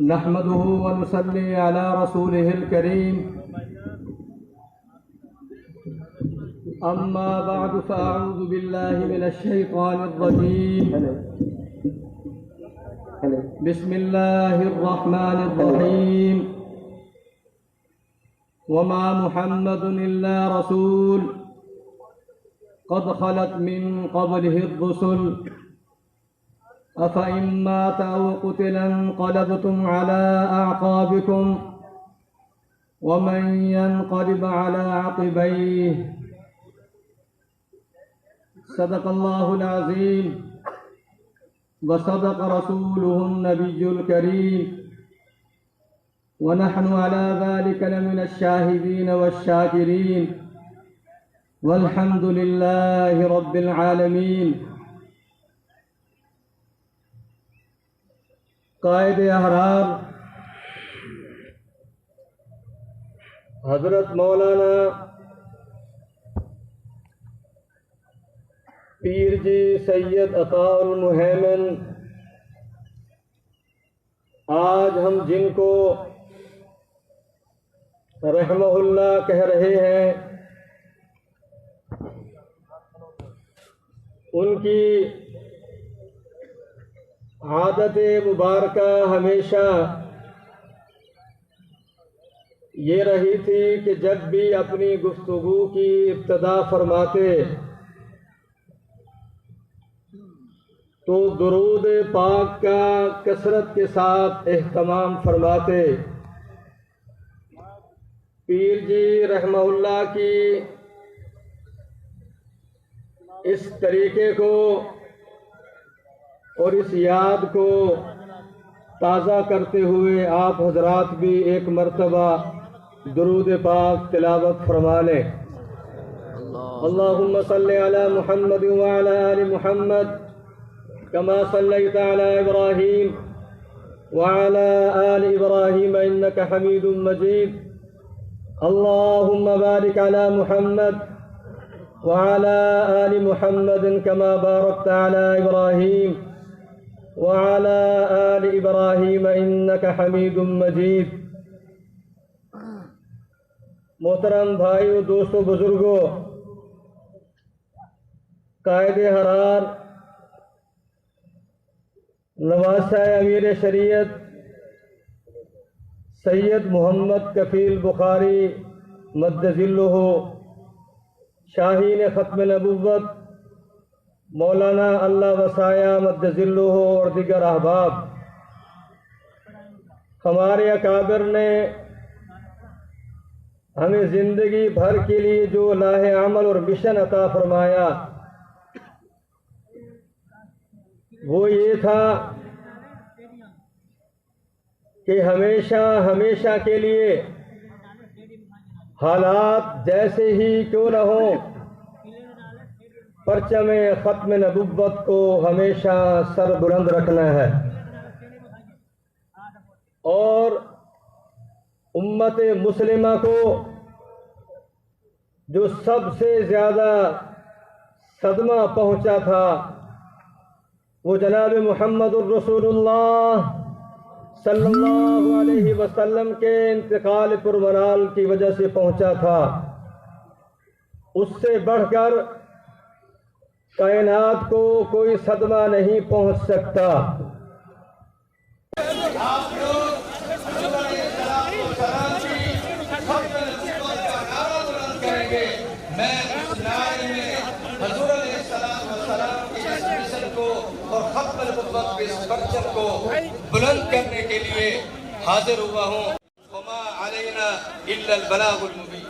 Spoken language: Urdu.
نحمده ونصلي على رسوله الكريم أما بعد فأعوذ بالله من الشيطان الرجيم بسم الله الرحمن الرحيم وما محمد إلا رسول قد خلت من قبله الرسل أفإن مات أو قتل انقلبتم على أعقابكم ومن ينقلب على عقبيه صدق الله العظيم وصدق رسوله النبي الكريم ونحن على ذلك لمن الشاهدين والشاكرين والحمد لله رب العالمين. قائد احرار حضرت مولانا پیرجی سید عطاء المہیمن آج ہم جن کو رحمہ اللہ کہہ رہے ہیں ان کی عادت مبارکہ ہمیشہ یہ رہی تھی کہ جب بھی اپنی گفتگو کی ابتدا فرماتے تو درود پاک کا کثرت کے ساتھ اہتمام فرماتے. پیر جی رحمہ اللہ کی اس طریقے کو اور اس یاد کو تازہ کرتے ہوئے آپ حضرات بھی ایک مرتبہ درود پاک تلاوت فرما لیں. اللہم صلی علی محمد وعلی آل محمد كما صليت على إبراهيم وعلى آل إبراهيم إنك حميد مجيد. اللهم بارك على محمد وعلى آل محمد كما باركت على إبراهيم وعلى آل إبراهيم إنك حميد مجيد. محترم بھائیو، دوستو، بزرگو، قائد احرار نواسہ امیر شریعت سید محمد کفیل بخاری مد ذلہ، شاہین ختم نبوت مولانا اللہ وسایہ مد ذلہ اور دیگر احباب، ہمارے اکابر نے ہمیں زندگی بھر کے لیے جو لاہ عمل اور مشن عطا فرمایا وہ یہ تھا کہ ہمیشہ کے لیے حالات جیسے ہی کیوں نہ ہوں، پرچم ختم نبوت کو ہمیشہ سر بلند رکھنا ہے اور امت مسلمہ کو جو سب سے زیادہ صدمہ پہنچا تھا وہ جناب محمد الرسول اللہ صلی اللہ علیہ وسلم کے انتقال پرمنال کی وجہ سے پہنچا تھا. اس سے بڑھ کر کائنات کو کوئی صدمہ نہیں پہنچ سکتا. اور ختم نبوت کے اس پرچم کو بلند کرنے کے لیے حاضر ہوا ہوں. وما علینا الا البلاغ المبین.